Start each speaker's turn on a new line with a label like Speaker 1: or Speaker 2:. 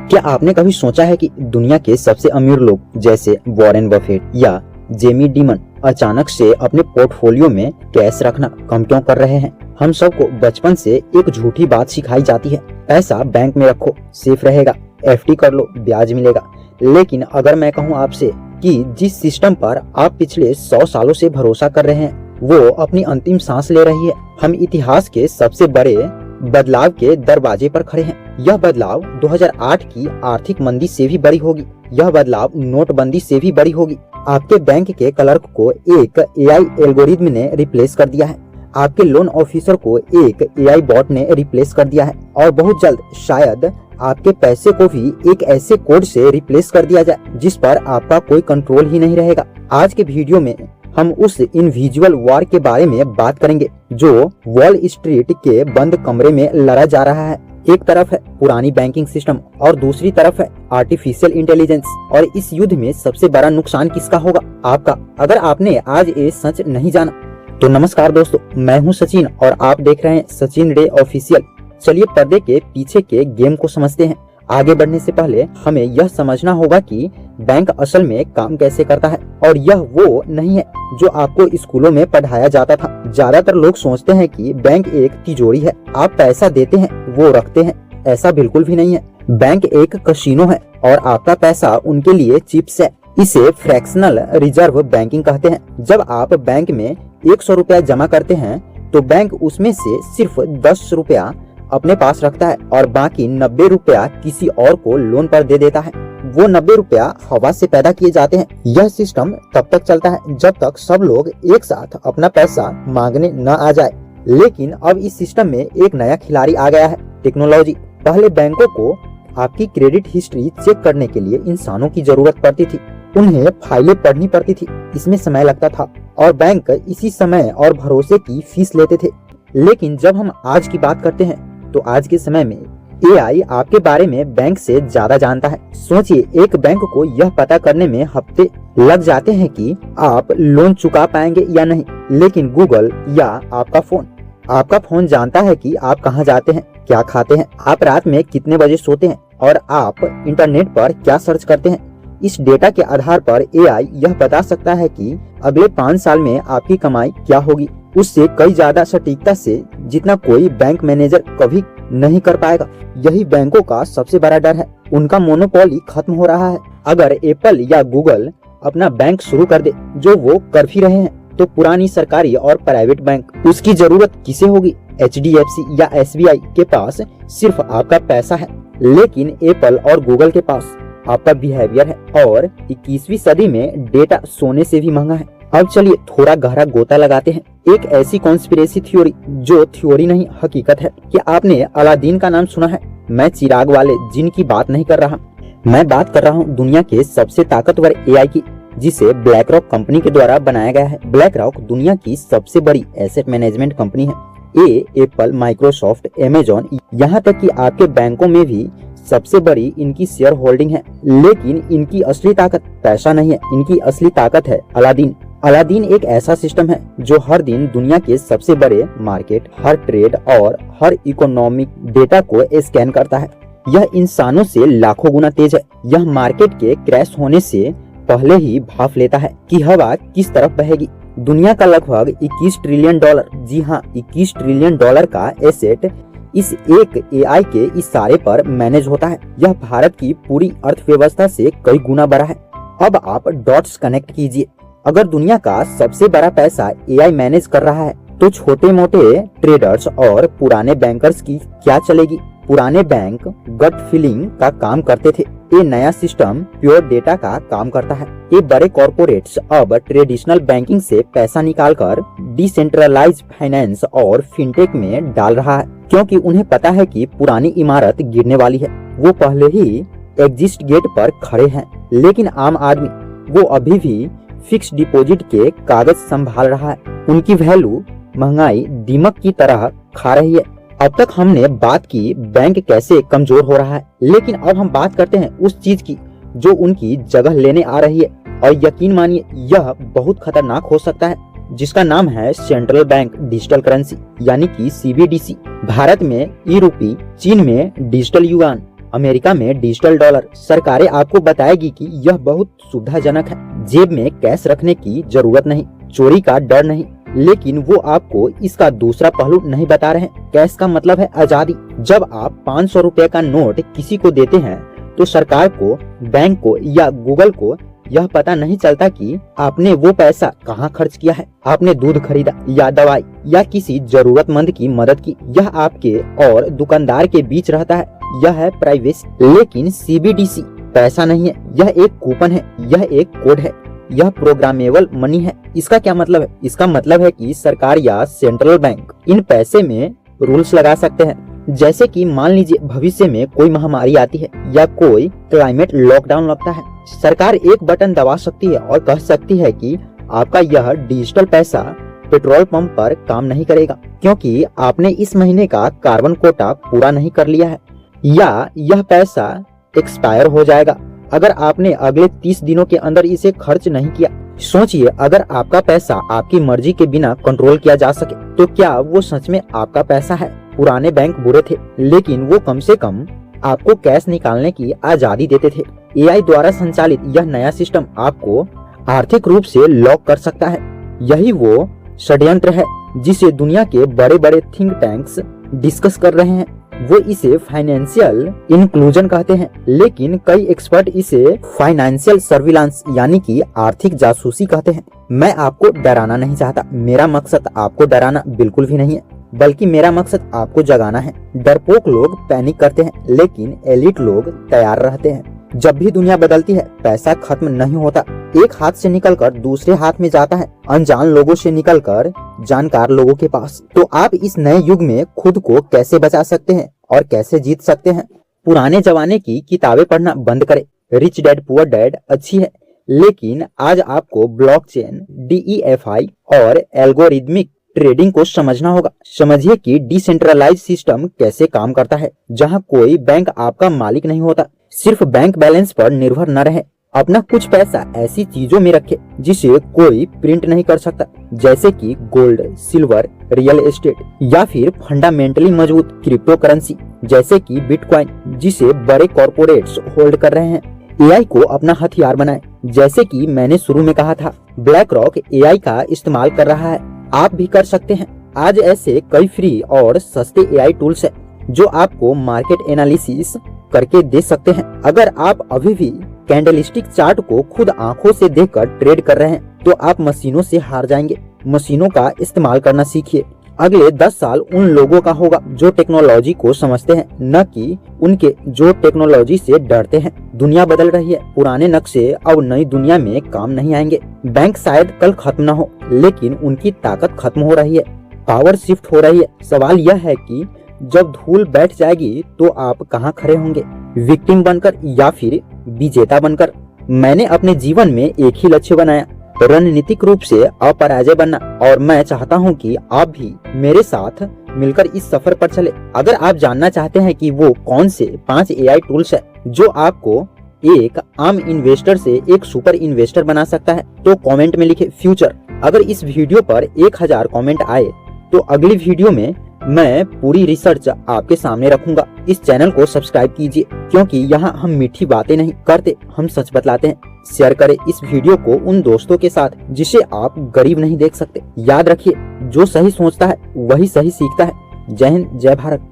Speaker 1: क्या आपने कभी सोचा है कि दुनिया के सबसे अमीर लोग जैसे वॉरेन बफेट या जेमी डिमन अचानक से अपने पोर्टफोलियो में कैश रखना कम क्यों कर रहे हैं? हम सबको बचपन से एक झूठी बात सिखाई जाती है, पैसा बैंक में रखो सेफ रहेगा, एफडी कर लो ब्याज मिलेगा। लेकिन अगर मैं कहूँ आपसे कि जिस सिस्टम पर आप पिछले 100 सालों से भरोसा कर रहे हैं वो अपनी अंतिम सांस ले रही है, हम इतिहास के सबसे बड़े बदलाव के दरवाजे पर खड़े हैं। यह बदलाव 2008 की आर्थिक मंदी से भी बड़ी होगी। यह बदलाव नोटबंदी से भी बड़ी होगी। आपके बैंक के क्लर्क को एक एआई एल्गोरिथम ने रिप्लेस कर दिया है। आपके लोन ऑफिसर को एक एआई बॉट ने रिप्लेस कर दिया है और बहुत जल्द शायद आपके पैसे को भी एक ऐसे कोड से रिप्लेस कर दिया जाए जिस पर आपका कोई कंट्रोल ही नहीं रहेगा। आज के वीडियो में हम उस इनविजुअल वॉर के बारे में बात करेंगे जो वॉल स्ट्रीट के बंद कमरे में लड़ा जा रहा है। एक तरफ है पुरानी बैंकिंग सिस्टम और दूसरी तरफ है आर्टिफिशियल इंटेलिजेंस। और इस युद्ध में सबसे बड़ा नुकसान किसका होगा? आपका। अगर आपने आज ये सच नहीं जाना तो नमस्कार दोस्तों, मैं हूं सचिन और आप देख रहे हैं सचिन रे ऑफिशियल। चलिए पर्दे के पीछे के गेम को समझते हैं। आगे बढ़ने से पहले हमें यह समझना होगा कि बैंक असल में काम कैसे करता है और यह वो नहीं है जो आपको स्कूलों में पढ़ाया जाता था। ज्यादातर लोग सोचते हैं कि बैंक एक तिजोरी है, आप पैसा देते हैं वो रखते हैं। ऐसा बिल्कुल भी नहीं है। बैंक एक कसिनो है और आपका पैसा उनके लिए चिप्स है। इसे फ्रैक्शनल रिजर्व बैंकिंग कहते हैं। जब आप बैंक में 100 रुपया जमा करते हैं तो बैंक उसमें से सिर्फ 10 रुपया अपने पास रखता है और बाकी 90 रुपया किसी और को लोन पर दे देता है। वो 90 रुपया हवा से पैदा किए जाते हैं। यह सिस्टम तब तक चलता है जब तक सब लोग एक साथ अपना पैसा मांगने न आ जाए। लेकिन अब इस सिस्टम में एक नया खिलाड़ी आ गया है, टेक्नोलॉजी। पहले बैंकों को आपकी क्रेडिट हिस्ट्री चेक करने के लिए इंसानों की जरूरत पड़ती थी। उन्हें फाइलें पढ़नी पड़ती थी, इसमें समय लगता था और बैंक इसी समय और भरोसे की फीस लेते थे। लेकिन जब हम आज की बात करते हैं तो आज के समय में एआई आपके बारे में बैंक से ज्यादा जानता है। सोचिए, एक बैंक को यह पता करने में हफ्ते लग जाते हैं कि आप लोन चुका पाएंगे या नहीं, लेकिन गूगल या आपका फोन जानता है कि आप कहां जाते हैं, क्या खाते हैं, आप रात में कितने बजे सोते हैं और आप इंटरनेट पर क्या सर्च करते हैं। इस डेटा के आधार पर एआई यह बता सकता है कि अगले 5 साल में आपकी कमाई क्या होगी, उससे कई ज्यादा सटीकता से जितना कोई बैंक मैनेजर कभी नहीं कर पाएगा। यही बैंकों का सबसे बड़ा डर है। उनका मोनोपोली खत्म हो रहा है। अगर एप्पल या गूगल अपना बैंक शुरू कर दे, जो वो कर भी रहे हैं, तो पुरानी सरकारी और प्राइवेट बैंक उसकी जरूरत किसे होगी? HDFC या SBI के पास सिर्फ आपका पैसा है, लेकिन एप्पल और गूगल के पास आपका बिहेवियर है और 21वीं सदी में डेटा सोने से भी महंगा है। अब चलिए थोड़ा गहरा गोता लगाते हैं। एक ऐसी कॉन्स्पिरेसी थ्योरी जो थ्योरी नहीं हकीकत है। कि आपने अलादीन का नाम सुना है? मैं चिराग वाले जिन की बात नहीं कर रहा, मैं बात कर रहा हूँ दुनिया के सबसे ताकतवर एआई की, जिसे ब्लैक रॉक कंपनी के द्वारा बनाया गया है। ब्लैक रॉक दुनिया की सबसे बड़ी एसेट मैनेजमेंट कंपनी है। ये एप्पल, माइक्रोसॉफ्ट, अमेजॉन, यहाँ तक कि आपके बैंकों में भी सबसे बड़ी इनकी शेयर होल्डिंग है। लेकिन इनकी असली ताकत पैसा नहीं है, इनकी असली ताकत है अलादीन। अलादीन एक ऐसा सिस्टम है जो हर दिन दुनिया के सबसे बड़े मार्केट, हर ट्रेड और हर इकोनॉमिक डेटा को स्कैन करता है। यह इंसानों से लाखों गुना तेज है। यह मार्केट के क्रैश होने से पहले ही भाप लेता है कि हवा किस तरफ बहेगी। दुनिया का लगभग 21 ट्रिलियन डॉलर, जी हाँ 21 ट्रिलियन डॉलर का एसेट इस एक एआई के इशारे पर मैनेज होता है। यह भारत की पूरी अर्थव्यवस्था से कई गुना बड़ा है। अब आप डॉट्स कनेक्ट कीजिए। अगर दुनिया का सबसे बड़ा पैसा एआई मैनेज कर रहा है तो छोटे मोटे ट्रेडर्स और पुराने बैंकर्स की क्या चलेगी? पुराने बैंक गट फीलिंग का काम करते थे, ये नया सिस्टम प्योर डेटा का काम करता है। ये बड़े कॉर्पोरेट्स अब ट्रेडिशनल बैंकिंग से पैसा निकालकर डिसेंट्रलाइज फाइनेंस और फिनटेक में डाल रहा है, क्योंकि उन्हें पता है कि पुरानी इमारत गिरने वाली है। वो पहले ही एग्जिट गेट पर खड़े हैं, लेकिन आम आदमी वो अभी भी फिक्स डिपॉजिट के कागज संभाल रहा है। उनकी वैल्यू महंगाई दीमक की तरह खा रही है। अब तक हमने बात की बैंक कैसे कमजोर हो रहा है, लेकिन अब हम बात करते हैं उस चीज की जो उनकी जगह लेने आ रही है। और यकीन मानिए यह बहुत खतरनाक हो सकता है, जिसका नाम है सेंट्रल बैंक डिजिटल करेंसी यानी कि CBDC। भारत में ई रूपी, चीन में डिजिटल युआन, अमेरिका में डिजिटल डॉलर सरकारें आपको बताएगी कि यह बहुत सुविधाजनक है। जेब में कैश रखने की जरूरत नहीं, चोरी का डर नहीं, लेकिन वो आपको इसका दूसरा पहलू नहीं बता रहे। कैश का मतलब है आजादी। जब आप 500 रुपए का नोट किसी को देते हैं तो सरकार को, बैंक को या गूगल को यह पता नहीं चलता कि आपने वो पैसा कहाँ खर्च किया है। आपने दूध खरीदा या दवाई या किसी जरूरतमंद की मदद की, यह आपके और दुकानदार के बीच रहता है। यह है प्राइवेसी। लेकिन सीबीडीसी पैसा नहीं है, यह एक कूपन है, यह एक कोड है, यह प्रोग्रामेबल मनी है। इसका क्या मतलब है? इसका मतलब है कि सरकार या सेंट्रल बैंक इन पैसे में रूल्स लगा सकते हैं। जैसे कि मान लीजिए भविष्य में कोई महामारी आती है या कोई क्लाइमेट लॉकडाउन लगता है, सरकार एक बटन दबा सकती है और कह सकती है कि आपका यह डिजिटल पैसा पेट्रोल पंप पर काम नहीं करेगा क्योंकि आपने इस महीने का कार्बन कोटा पूरा नहीं कर लिया है, या यह पैसा एक्सपायर हो जाएगा अगर आपने अगले 30 दिनों के अंदर इसे खर्च नहीं किया। सोचिए, अगर आपका पैसा आपकी मर्जी के बिना कंट्रोल किया जा सके तो क्या वो सच में आपका पैसा है? पुराने बैंक बुरे थे, लेकिन वो कम से कम आपको कैश निकालने की आजादी देते थे। एआई द्वारा संचालित यह नया सिस्टम आपको आर्थिक रूप से लॉक कर सकता है। यही वो षड्यंत्र है जिसे दुनिया के बड़े बड़े थिंक टैंक्स डिस्कस कर रहे हैं। वो इसे फाइनेंशियल इंक्लूजन कहते हैं, लेकिन कई एक्सपर्ट इसे फाइनेंशियल सर्विलांस यानी कि आर्थिक जासूसी कहते हैं। मैं आपको डराना नहीं चाहता, मेरा मकसद आपको डराना बिल्कुल भी नहीं है, बल्कि मेरा मकसद आपको जगाना है। डरपोक लोग पैनिक करते हैं, लेकिन एलिट लोग तैयार रहते हैं। जब भी दुनिया बदलती है, पैसा खत्म नहीं होता, एक हाथ से निकलकर दूसरे हाथ में जाता है, अनजान लोगों से निकलकर जानकार लोगों के पास। तो आप इस नए युग में खुद को कैसे बचा सकते हैं और कैसे जीत सकते हैं? पुराने जमाने की किताबें पढ़ना बंद करें। रिच डैड पुअर डैड अच्छी है, लेकिन आज आपको ब्लॉकचेन, DEFI और एल्गोरिदमिक ट्रेडिंग को समझना होगा। समझिए कि डिसेंट्रलाइज सिस्टम कैसे काम करता है, जहां कोई बैंक आपका मालिक नहीं होता। सिर्फ बैंक बैलेंस पर निर्भर न रहे, अपना कुछ पैसा ऐसी चीजों में रखे जिसे कोई प्रिंट नहीं कर सकता, जैसे कि गोल्ड, सिल्वर, रियल एस्टेट, या फिर फंडामेंटली मजबूत क्रिप्टो करेंसी जैसे कि बिटकॉइन, जिसे बड़े कॉर्पोरेट्स होल्ड कर रहे हैं। एआई को अपना हथियार बनाएं, जैसे कि मैंने शुरू में कहा था, ब्लैक रॉक एआई का इस्तेमाल कर रहा है, आप भी कर सकते हैं। आज ऐसे कई फ्री और सस्ते एआई टूल्स हैं जो आपको मार्केट एनालिसिस करके दे सकते हैं। अगर आप अभी भी कैंडलस्टिक चार्ट को खुद आंखों से देखकर ट्रेड कर रहे हैं तो आप मशीनों से हार जाएंगे। मशीनों का इस्तेमाल करना सीखिए। अगले 10 साल उन लोगों का होगा जो टेक्नोलॉजी को समझते हैं, न कि उनके जो टेक्नोलॉजी से डरते हैं। दुनिया बदल रही है, पुराने नक्शे अब नई दुनिया में काम नहीं आएंगे। बैंक शायद कल खत्म न हो, लेकिन उनकी ताकत खत्म हो रही है, पावर शिफ्ट हो रही है। सवाल यह है कि जब धूल बैठ जाएगी तो आप कहाँ खड़े होंगे, विक्टिम बनकर या फिर विजेता बनकर? मैंने अपने जीवन में एक ही लक्ष्य बनाया, रणनीतिक रूप से अपराजय बनना, और मैं चाहता हूं कि आप भी मेरे साथ मिलकर इस सफर पर चले। अगर आप जानना चाहते हैं कि वो कौन से 5 एआई टूल्स है जो आपको एक आम इन्वेस्टर से एक सुपर इन्वेस्टर बना सकता है, तो कमेंट में लिखे फ्यूचर। अगर इस वीडियो पर 1000 कमेंट आए तो अगली वीडियो में मैं पूरी रिसर्च आपके सामने रखूंगा। इस चैनल को सब्सक्राइब कीजिए, क्योंकि यहाँ हम मीठी बातें नहीं करते, हम सच बतलाते हैं। शेयर करें इस वीडियो को उन दोस्तों के साथ जिसे आप गरीब नहीं देख सकते। याद रखिए, जो सही सोचता है वही सही सीखता है। जय हिंद, जय भारत।